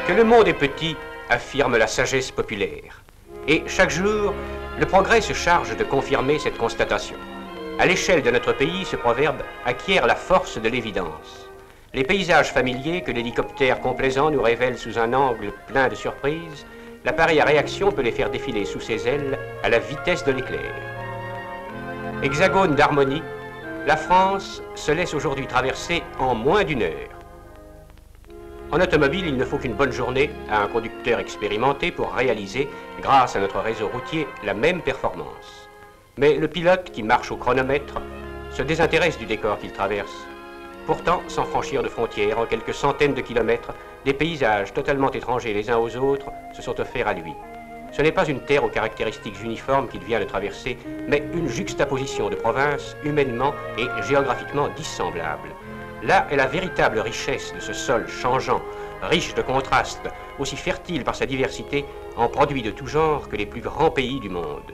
Que le monde est petit, affirme la sagesse populaire. Et chaque jour, le progrès se charge de confirmer cette constatation. À l'échelle de notre pays, ce proverbe acquiert la force de l'évidence. Les paysages familiers que l'hélicoptère complaisant nous révèle sous un angle plein de surprises, l'appareil à réaction peut les faire défiler sous ses ailes à la vitesse de l'éclair. Hexagone d'harmonie, la France se laisse aujourd'hui traverser en moins d'une heure. En automobile, il ne faut qu'une bonne journée à un conducteur expérimenté pour réaliser, grâce à notre réseau routier, la même performance. Mais le pilote qui marche au chronomètre se désintéresse du décor qu'il traverse. Pourtant, sans franchir de frontières, en quelques centaines de kilomètres, des paysages totalement étrangers les uns aux autres se sont offerts à lui. Ce n'est pas une terre aux caractéristiques uniformes qu'il vient de traverser, mais une juxtaposition de provinces humainement et géographiquement dissemblables. Là est la véritable richesse de ce sol changeant, riche de contrastes, aussi fertile par sa diversité, en produits de tout genre que les plus grands pays du monde.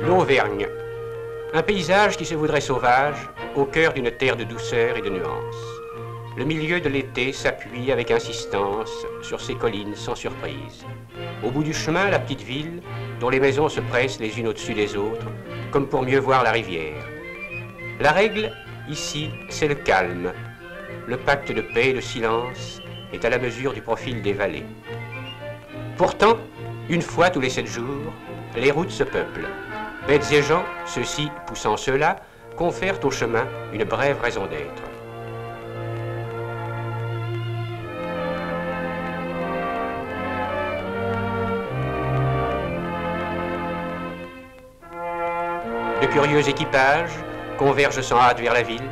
L'Auvergne, un paysage qui se voudrait sauvage, au cœur d'une terre de douceur et de nuances. Le milieu de l'été s'appuie avec insistance sur ces collines sans surprise. Au bout du chemin, la petite ville, dont les maisons se pressent les unes au-dessus des autres, comme pour mieux voir la rivière. La règle, ici, c'est le calme. Le pacte de paix et de silence est à la mesure du profil des vallées. Pourtant, une fois tous les 7 jours, les routes se peuplent. Bêtes et gens, ceux-ci poussant ceux-là, confèrent au chemin une brève raison d'être. De curieux équipages convergent sans hâte vers la ville.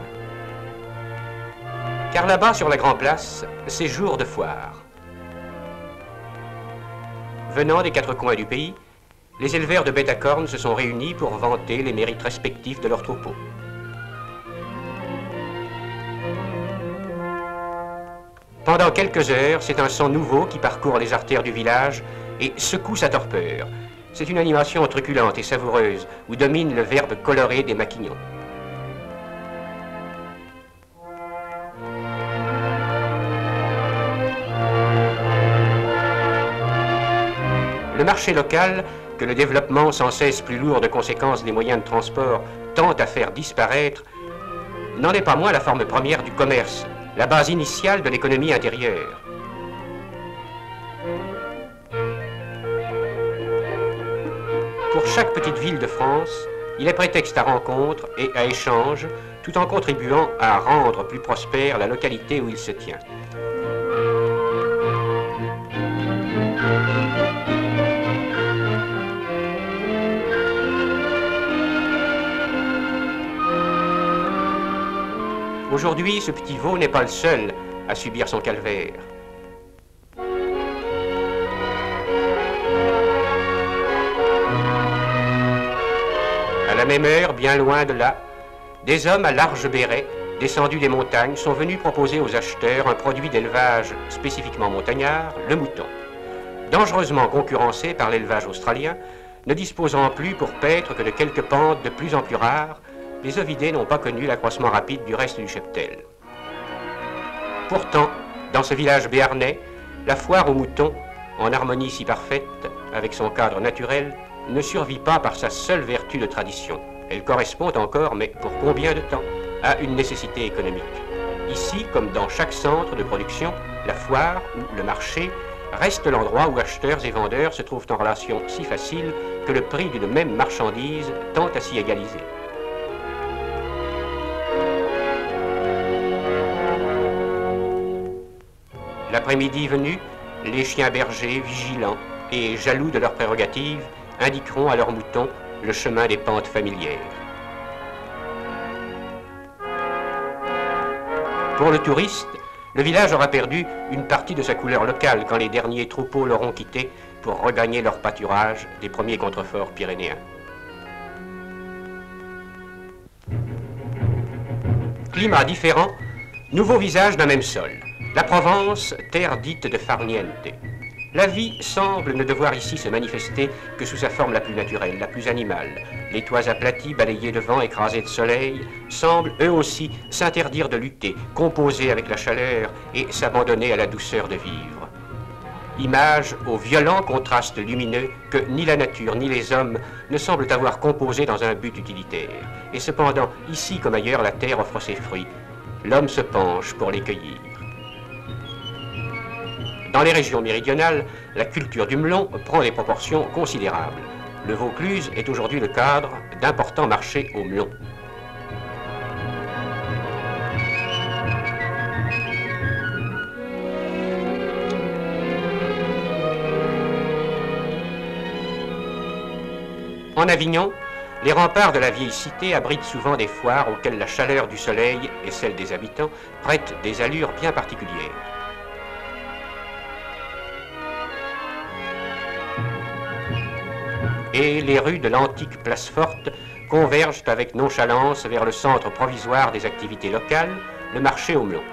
Car là-bas, sur la Grand Place, c'est jour de foire. Venant des 4 coins du pays, les éleveurs de bêtes à cornes se sont réunis pour vanter les mérites respectifs de leurs troupeaux. Pendant quelques heures, c'est un son nouveau qui parcourt les artères du village et secoue sa torpeur. C'est une animation truculente et savoureuse où domine le verbe coloré des maquignons. Le marché local, que le développement sans cesse plus lourd de conséquences des moyens de transport tente à faire disparaître, n'en est pas moins la forme première du commerce, la base initiale de l'économie intérieure. Pour chaque petite ville de France, il est prétexte à rencontre et à échange, tout en contribuant à rendre plus prospère la localité où il se tient. Aujourd'hui, ce petit veau n'est pas le seul à subir son calvaire. À la même heure, bien loin de là, des hommes à large béret, descendus des montagnes, sont venus proposer aux acheteurs un produit d'élevage spécifiquement montagnard, le mouton. Dangereusement concurrencé par l'élevage australien, ne disposant plus pour paître que de quelques pentes de plus en plus rares, les ovidés n'ont pas connu l'accroissement rapide du reste du cheptel. Pourtant, dans ce village béarnais, la foire aux moutons, en harmonie si parfaite avec son cadre naturel, ne survit pas par sa seule vertu de tradition. Elle correspond encore, mais pour combien de temps, à une nécessité économique. Ici, comme dans chaque centre de production, la foire ou le marché reste l'endroit où acheteurs et vendeurs se trouvent en relation si facile que le prix d'une même marchandise tend à s'y égaliser. L'après-midi venu, les chiens bergers, vigilants et jaloux de leurs prérogatives, indiqueront à leurs moutons le chemin des pentes familières. Pour le touriste, le village aura perdu une partie de sa couleur locale quand les derniers troupeaux l'auront quitté pour regagner leur pâturage des premiers contreforts pyrénéens. Climat différent, nouveau visage d'un même sol. La Provence, terre dite de farniente. La vie semble ne devoir ici se manifester que sous sa forme la plus naturelle, la plus animale, les toits aplatis, balayés de vent, écrasés de soleil, semblent eux aussi s'interdire de lutter, composer avec la chaleur et s'abandonner à la douceur de vivre. Image au violent contraste lumineux que ni la nature ni les hommes ne semblent avoir composé dans un but utilitaire. Et cependant, ici comme ailleurs, la terre offre ses fruits. L'homme se penche pour les cueillir. Dans les régions méridionales, la culture du melon prend des proportions considérables. Le Vaucluse est aujourd'hui le cadre d'importants marchés au melon. En Avignon, les remparts de la vieille cité abritent souvent des foires auxquelles la chaleur du soleil et celle des habitants prêtent des allures bien particulières. Et les rues de l'antique place forte convergent avec nonchalance vers le centre provisoire des activités locales, le marché au melon.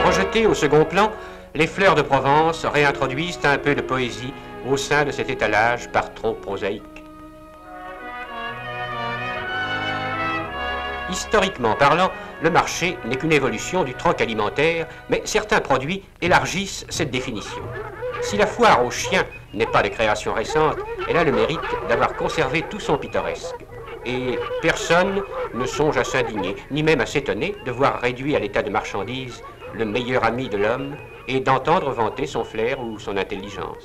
Projetées au second plan, les fleurs de Provence réintroduisent un peu de poésie au sein de cet étalage par trop prosaïque. Historiquement parlant, le marché n'est qu'une évolution du troc alimentaire, mais certains produits élargissent cette définition. Si la foire aux chiens n'est pas de création récente, elle a le mérite d'avoir conservé tout son pittoresque. Et personne ne songe à s'indigner, ni même à s'étonner de voir réduit à l'état de marchandise le meilleur ami de l'homme et d'entendre vanter son flair ou son intelligence.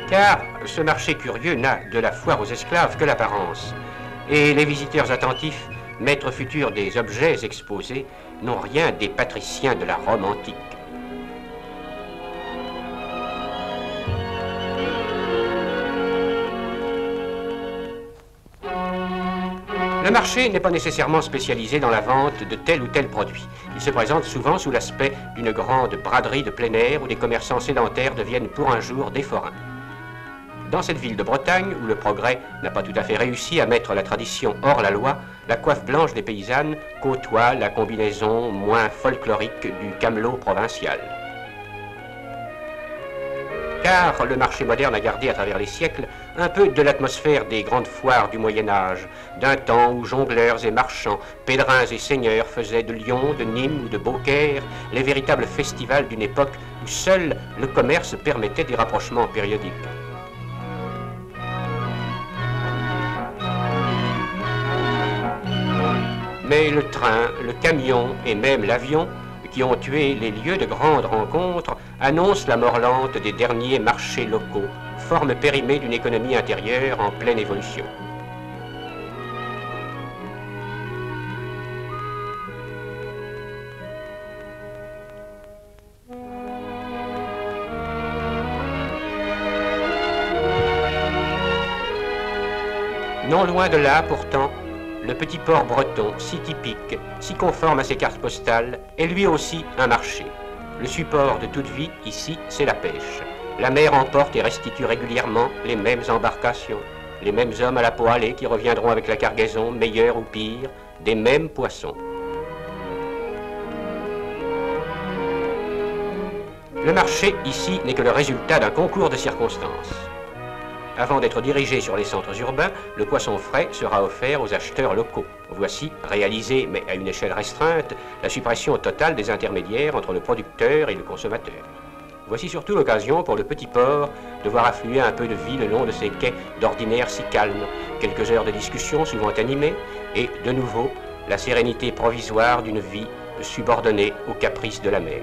Car ce marché curieux n'a de la foire aux esclaves que l'apparence, et les visiteurs attentifs, maîtres futurs des objets exposés, n'ont rien des patriciens de la Rome antique. Le marché n'est pas nécessairement spécialisé dans la vente de tel ou tel produit. Il se présente souvent sous l'aspect d'une grande braderie de plein air où des commerçants sédentaires deviennent pour un jour des forains. Dans cette ville de Bretagne, où le progrès n'a pas tout à fait réussi à mettre la tradition hors la loi, la coiffe blanche des paysannes côtoie la combinaison moins folklorique du camelot provincial. Car le marché moderne a gardé à travers les siècles un peu de l'atmosphère des grandes foires du Moyen-Âge, d'un temps où jongleurs et marchands, pèlerins et seigneurs faisaient de Lyon, de Nîmes ou de Beaucaire les véritables festivals d'une époque où seul le commerce permettait des rapprochements périodiques. Mais le train, le camion et même l'avion, qui ont tué les lieux de grandes rencontres, annoncent la mort lente des derniers marchés locaux, forme périmée d'une économie intérieure en pleine évolution. Non loin de là, pourtant, le petit port breton, si typique, si conforme à ses cartes postales, est lui aussi un marché. Le support de toute vie, ici, c'est la pêche. La mer emporte et restitue régulièrement les mêmes embarcations, les mêmes hommes à la poêlée qui reviendront avec la cargaison, meilleure ou pire, des mêmes poissons. Le marché, ici, n'est que le résultat d'un concours de circonstances. Avant d'être dirigé sur les centres urbains, le poisson frais sera offert aux acheteurs locaux. Voici, réalisée, mais à une échelle restreinte, la suppression totale des intermédiaires entre le producteur et le consommateur. Voici surtout l'occasion pour le petit port de voir affluer un peu de vie le long de ses quais d'ordinaire si calmes, quelques heures de discussion souvent animées, et, de nouveau, la sérénité provisoire d'une vie subordonnée aux caprices de la mer.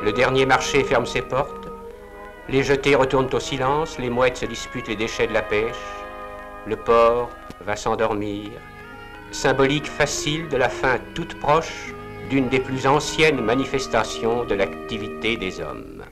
Le dernier marché ferme ses portes. Les jetés retournent au silence, les mouettes se disputent les déchets de la pêche. Le port va s'endormir. Symbolique facile de la fin toute proche d'une des plus anciennes manifestations de l'activité des hommes.